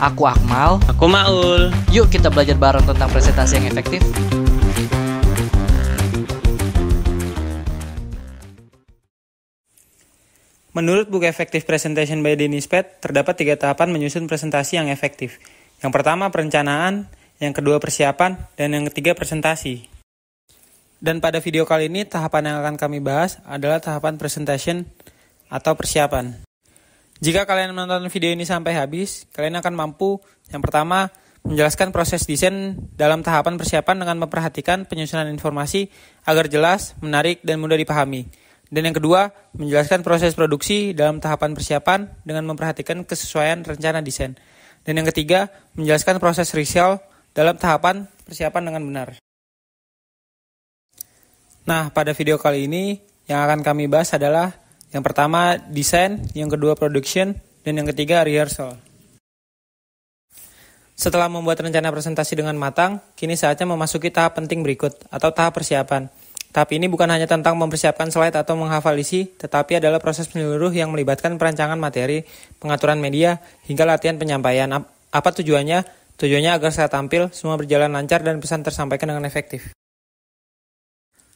Aku Akmal. Aku Maul. Yuk kita belajar bareng tentang presentasi yang efektif. Menurut buku Effective Presentation by Dennis Pett, terdapat 3 tahapan menyusun presentasi yang efektif. Yang pertama perencanaan, yang kedua persiapan, dan yang ketiga presentasi. Dan pada video kali ini, tahapan yang akan kami bahas adalah tahapan presentation atau persiapan. Jika kalian menonton video ini sampai habis, kalian akan mampu yang pertama menjelaskan proses desain dalam tahapan persiapan dengan memperhatikan penyusunan informasi agar jelas, menarik, dan mudah dipahami. Dan yang kedua, menjelaskan proses produksi dalam tahapan persiapan dengan memperhatikan kesesuaian rencana desain. Dan yang ketiga, menjelaskan proses resell dalam tahapan persiapan dengan benar. Nah, pada video kali ini yang akan kami bahas adalah yang pertama desain, yang kedua production, dan yang ketiga rehearsal. Setelah membuat rencana presentasi dengan matang, kini saatnya memasuki tahap penting berikut atau tahap persiapan. Tahap ini bukan hanya tentang mempersiapkan slide atau menghafal isi, tetapi adalah proses menyeluruh yang melibatkan perancangan materi, pengaturan media, hingga latihan penyampaian. Apa tujuannya? Tujuannya agar saat tampil, semua berjalan lancar dan pesan tersampaikan dengan efektif.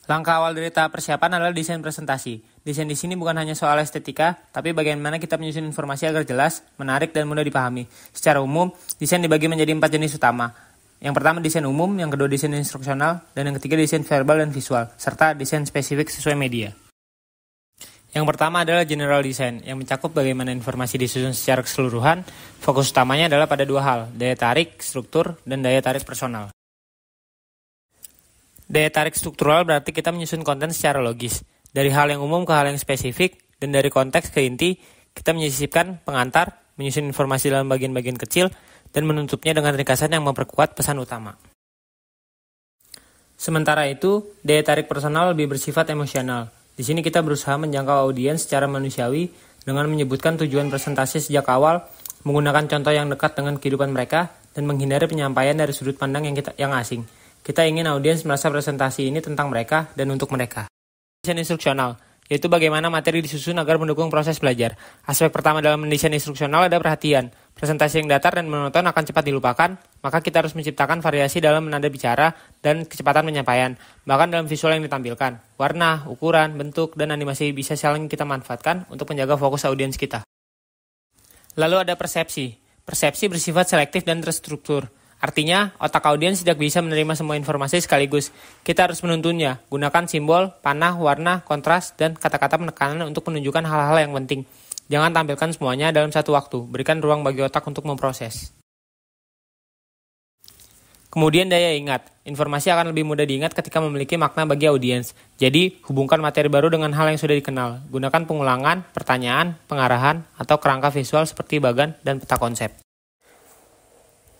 Langkah awal dari tahap persiapan adalah desain presentasi. Desain di sini bukan hanya soal estetika, tapi bagaimana kita menyusun informasi agar jelas, menarik, dan mudah dipahami. Secara umum, desain dibagi menjadi 4 jenis utama. Yang pertama desain umum, yang kedua desain instruksional, dan yang ketiga desain verbal dan visual, serta desain spesifik sesuai media. Yang pertama adalah general design, yang mencakup bagaimana informasi disusun secara keseluruhan. Fokus utamanya adalah pada 2 hal, daya tarik, struktur, dan daya tarik personal. Daya tarik struktural berarti kita menyusun konten secara logis. Dari hal yang umum ke hal yang spesifik, dan dari konteks ke inti, kita menyisipkan pengantar, menyusun informasi dalam bagian-bagian kecil, dan menutupnya dengan ringkasan yang memperkuat pesan utama. Sementara itu, daya tarik personal lebih bersifat emosional. Di sini kita berusaha menjangkau audiens secara manusiawi dengan menyebutkan tujuan presentasi sejak awal, menggunakan contoh yang dekat dengan kehidupan mereka, dan menghindari penyampaian dari sudut pandang yang asing. Kita ingin audiens merasa presentasi ini tentang mereka dan untuk mereka. Desain instruksional, yaitu bagaimana materi disusun agar mendukung proses belajar. Aspek pertama dalam mendesain instruksional ada perhatian. Presentasi yang datar dan monoton akan cepat dilupakan, maka kita harus menciptakan variasi dalam nada bicara dan kecepatan penyampaian. Bahkan dalam visual yang ditampilkan, warna, ukuran, bentuk, dan animasi bisa saling kita manfaatkan untuk menjaga fokus audiens kita. Lalu ada persepsi. Persepsi bersifat selektif dan terstruktur. Artinya, otak audiens tidak bisa menerima semua informasi sekaligus. Kita harus menuntunnya, gunakan simbol, panah, warna, kontras, dan kata-kata penekanan untuk menunjukkan hal-hal yang penting. Jangan tampilkan semuanya dalam satu waktu, berikan ruang bagi otak untuk memproses. Kemudian daya ingat. Informasi akan lebih mudah diingat ketika memiliki makna bagi audiens. Jadi, hubungkan materi baru dengan hal yang sudah dikenal. Gunakan pengulangan, pertanyaan, pengarahan, atau kerangka visual seperti bagan dan peta konsep.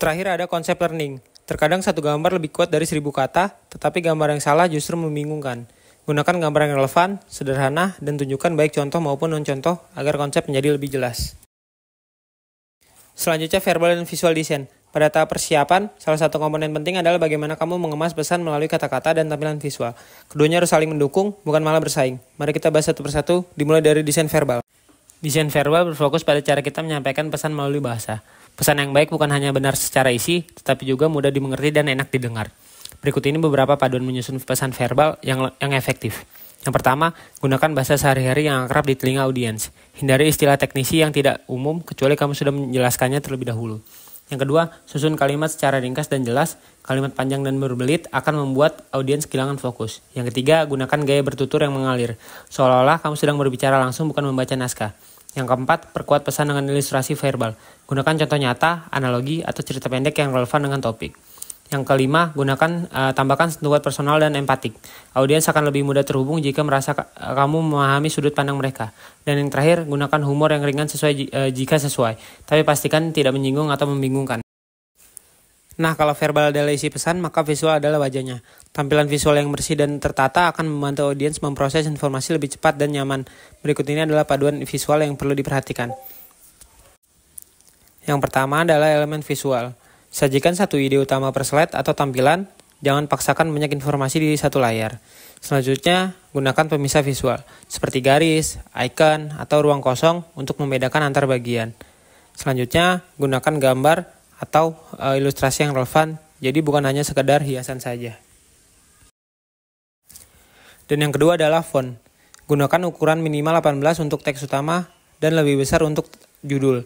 Terakhir ada konsep learning. Terkadang satu gambar lebih kuat dari 1000 kata, tetapi gambar yang salah justru membingungkan. Gunakan gambar yang relevan, sederhana, dan tunjukkan baik contoh maupun non-contoh agar konsep menjadi lebih jelas. Selanjutnya verbal dan visual design. Pada tahap persiapan, salah satu komponen penting adalah bagaimana kamu mengemas pesan melalui kata-kata dan tampilan visual. Keduanya harus saling mendukung, bukan malah bersaing. Mari kita bahas satu persatu, dimulai dari desain verbal. Desain verbal berfokus pada cara kita menyampaikan pesan melalui bahasa. Pesan yang baik bukan hanya benar secara isi, tetapi juga mudah dimengerti dan enak didengar. Berikut ini beberapa paduan menyusun pesan verbal yang efektif. Yang pertama, gunakan bahasa sehari-hari yang akrab di telinga audiens. Hindari istilah teknisi yang tidak umum kecuali kamu sudah menjelaskannya terlebih dahulu. Yang kedua, susun kalimat secara ringkas dan jelas. Kalimat panjang dan berbelit akan membuat audiens kehilangan fokus. Yang ketiga, gunakan gaya bertutur yang mengalir, seolah-olah kamu sedang berbicara langsung bukan membaca naskah. Yang keempat, perkuat pesan dengan ilustrasi verbal. Gunakan contoh nyata, analogi, atau cerita pendek yang relevan dengan topik. Yang kelima, tambahkan sentuhan personal dan empatik. Audiens akan lebih mudah terhubung jika merasa kamu memahami sudut pandang mereka. Dan yang terakhir, gunakan humor yang ringan jika sesuai, tapi pastikan tidak menyinggung atau membingungkan. Nah, kalau verbal adalah isi pesan, maka visual adalah wajahnya. Tampilan visual yang bersih dan tertata akan membantu audiens memproses informasi lebih cepat dan nyaman. Berikut ini adalah paduan visual yang perlu diperhatikan. Yang pertama adalah elemen visual. Sajikan satu ide utama per slide atau tampilan, jangan paksakan banyak informasi di satu layar. Selanjutnya, gunakan pemisah visual, seperti garis, icon, atau ruang kosong untuk membedakan antar bagian. Selanjutnya, gunakan gambar, atau ilustrasi yang relevan, jadi bukan hanya sekedar hiasan saja. Dan yang kedua adalah font. Gunakan ukuran minimal 18 untuk teks utama dan lebih besar untuk judul.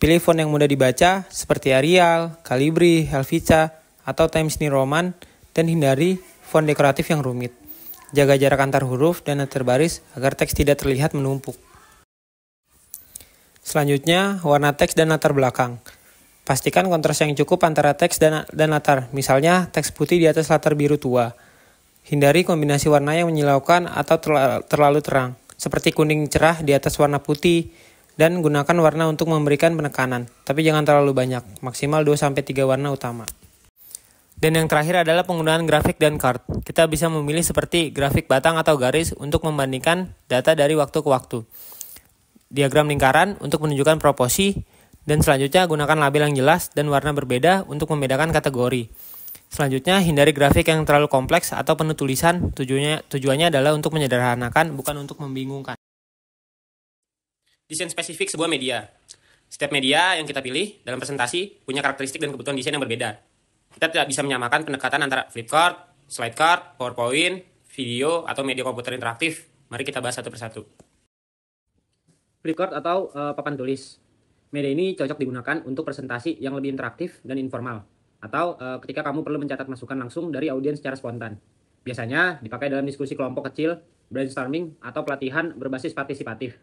Pilih font yang mudah dibaca seperti Arial, Calibri, Helvetica, atau Times New Roman, dan hindari font dekoratif yang rumit. Jaga jarak antar huruf dan letter baris agar teks tidak terlihat menumpuk. Selanjutnya, warna teks dan latar belakang. Pastikan kontras yang cukup antara teks dan latar, misalnya teks putih di atas latar biru tua. Hindari kombinasi warna yang menyilaukan atau terlalu terang, seperti kuning cerah di atas warna putih, dan gunakan warna untuk memberikan penekanan, tapi jangan terlalu banyak, maksimal 2-3 warna utama. Dan yang terakhir adalah penggunaan grafik dan chart. Kita bisa memilih seperti grafik batang atau garis untuk membandingkan data dari waktu ke waktu. Diagram lingkaran untuk menunjukkan proporsi, dan selanjutnya gunakan label yang jelas dan warna berbeda untuk membedakan kategori. Selanjutnya, hindari grafik yang terlalu kompleks atau penuh tulisan, tujuannya adalah untuk menyederhanakan, bukan untuk membingungkan. Desain spesifik sebuah media. Setiap media yang kita pilih dalam presentasi punya karakteristik dan kebutuhan desain yang berbeda. Kita tidak bisa menyamakan pendekatan antara flipchart, slide card, PowerPoint, video, atau media komputer interaktif. Mari kita bahas satu persatu. Flipchart atau papan tulis. Media ini cocok digunakan untuk presentasi yang lebih interaktif dan informal, atau ketika kamu perlu mencatat masukan langsung dari audiens secara spontan. Biasanya dipakai dalam diskusi kelompok kecil, brainstorming, atau pelatihan berbasis partisipatif.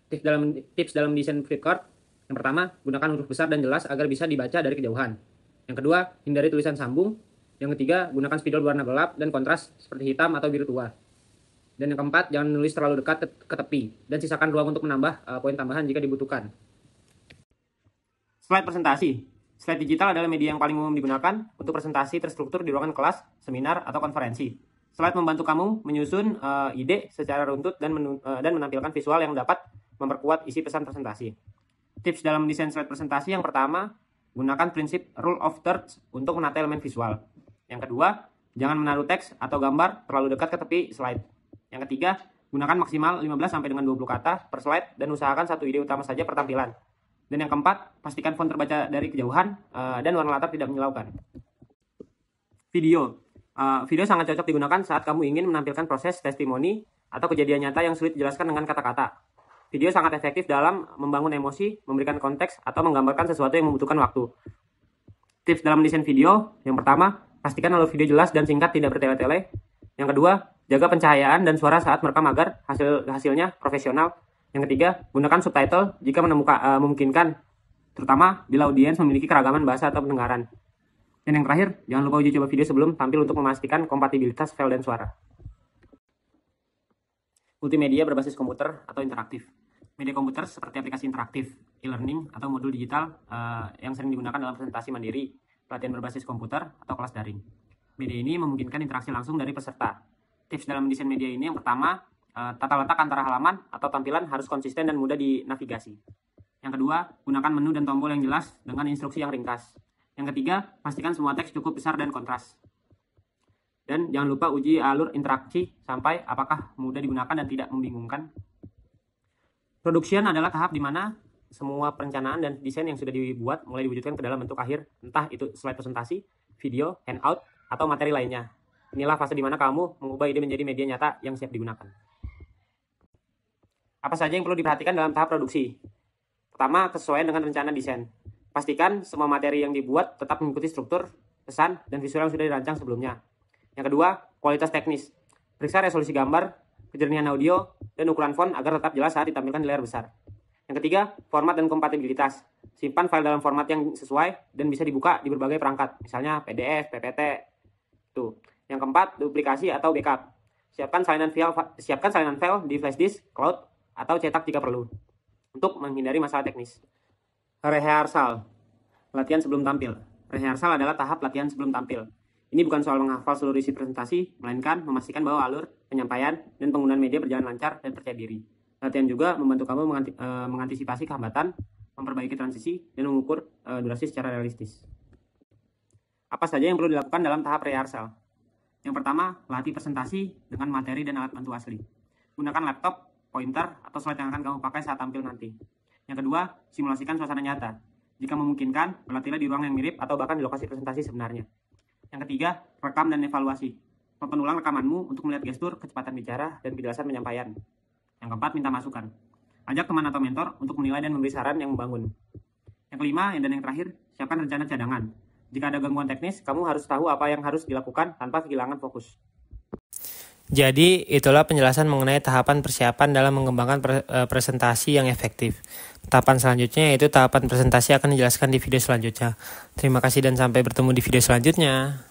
Tips dalam desain flipchart. Yang pertama, gunakan huruf besar dan jelas agar bisa dibaca dari kejauhan. Yang kedua, hindari tulisan sambung. Yang ketiga, gunakan spidol berwarna gelap dan kontras seperti hitam atau biru tua. Dan yang keempat, jangan menulis terlalu dekat ke tepi dan sisakan ruang untuk menambah poin tambahan jika dibutuhkan. Slide presentasi. Slide digital adalah media yang paling umum digunakan untuk presentasi terstruktur di ruangan kelas, seminar, atau konferensi. Slide membantu kamu menyusun ide secara runtut dan menampilkan visual yang dapat memperkuat isi pesan presentasi. Tips dalam desain slide presentasi yang pertama, gunakan prinsip rule of thirds untuk menata elemen visual. Yang kedua, jangan menaruh teks atau gambar terlalu dekat ke tepi slide. Yang ketiga, gunakan maksimal 15-20 kata per slide dan usahakan satu ide utama saja per tampilan. Dan yang keempat, pastikan font terbaca dari kejauhan dan warna latar tidak menyilaukan. Video. Video sangat cocok digunakan saat kamu ingin menampilkan proses testimoni atau kejadian nyata yang sulit dijelaskan dengan kata-kata. Video sangat efektif dalam membangun emosi, memberikan konteks, atau menggambarkan sesuatu yang membutuhkan waktu. Tips dalam desain video, yang pertama, pastikan alur video jelas dan singkat, tidak bertele-tele. Yang kedua, jaga pencahayaan dan suara saat merekam agar hasilnya profesional. Yang ketiga, gunakan subtitle jika memungkinkan, terutama bila audiens memiliki keragaman bahasa atau pendengaran. Dan yang terakhir, jangan lupa uji coba video sebelum tampil untuk memastikan kompatibilitas file dan suara. Multimedia berbasis komputer atau interaktif. Media komputer seperti aplikasi interaktif, e-learning, atau modul digital yang sering digunakan dalam presentasi mandiri, pelatihan berbasis komputer, atau kelas daring. Media ini memungkinkan interaksi langsung dari peserta. Tips dalam desain media ini yang pertama, tata letak antara halaman atau tampilan harus konsisten dan mudah dinavigasi. Yang kedua, gunakan menu dan tombol yang jelas dengan instruksi yang ringkas. Yang ketiga, pastikan semua teks cukup besar dan kontras. Dan jangan lupa uji alur interaksi sampai apakah mudah digunakan dan tidak membingungkan. Production adalah tahap di mana semua perencanaan dan desain yang sudah dibuat mulai diwujudkan ke dalam bentuk akhir, entah itu slide presentasi, video, handout, atau materi lainnya. Inilah fase di mana kamu mengubah ide menjadi media nyata yang siap digunakan. Apa saja yang perlu diperhatikan dalam tahap produksi? Pertama, kesesuaian dengan rencana desain. Pastikan semua materi yang dibuat tetap mengikuti struktur, pesan, dan visual yang sudah dirancang sebelumnya. Yang kedua, kualitas teknis. Periksa resolusi gambar, kejernihan audio, dan ukuran font agar tetap jelas saat ditampilkan di layar besar. Yang ketiga, format dan kompatibilitas. Simpan file dalam format yang sesuai dan bisa dibuka di berbagai perangkat, misalnya PDF, PPT. Tuh. Yang keempat, duplikasi atau backup. Siapkan salinan file di flash disk, cloud, atau cetak jika perlu, untuk menghindari masalah teknis. Rehearsal. Latihan sebelum tampil. Rehearsal adalah tahap latihan sebelum tampil. Ini bukan soal menghafal seluruh isi presentasi, melainkan memastikan bahwa alur, penyampaian, dan penggunaan media berjalan lancar dan percaya diri. Latihan juga membantu kamu mengantisipasi kehambatan, memperbaiki transisi, dan mengukur durasi secara realistis. Apa saja yang perlu dilakukan dalam tahap rehearsal? Yang pertama, latih presentasi dengan materi dan alat bantu asli. Gunakan laptop, pointer, atau slide yang akan kamu pakai saat tampil nanti. Yang kedua, simulasikan suasana nyata. Jika memungkinkan, berlatihlah di ruang yang mirip atau bahkan di lokasi presentasi sebenarnya. Yang ketiga, rekam dan evaluasi. Tonton ulang rekamanmu untuk melihat gestur, kecepatan bicara, dan kejelasan penyampaian. Yang keempat, minta masukan. Ajak teman atau mentor untuk menilai dan memberi saran yang membangun. Yang kelima dan yang terakhir, siapkan rencana cadangan. Jika ada gangguan teknis, kamu harus tahu apa yang harus dilakukan tanpa kehilangan fokus. Jadi, itulah penjelasan mengenai tahapan persiapan dalam mengembangkan presentasi yang efektif. Tahapan selanjutnya yaitu tahapan presentasi akan dijelaskan di video selanjutnya. Terima kasih dan sampai bertemu di video selanjutnya.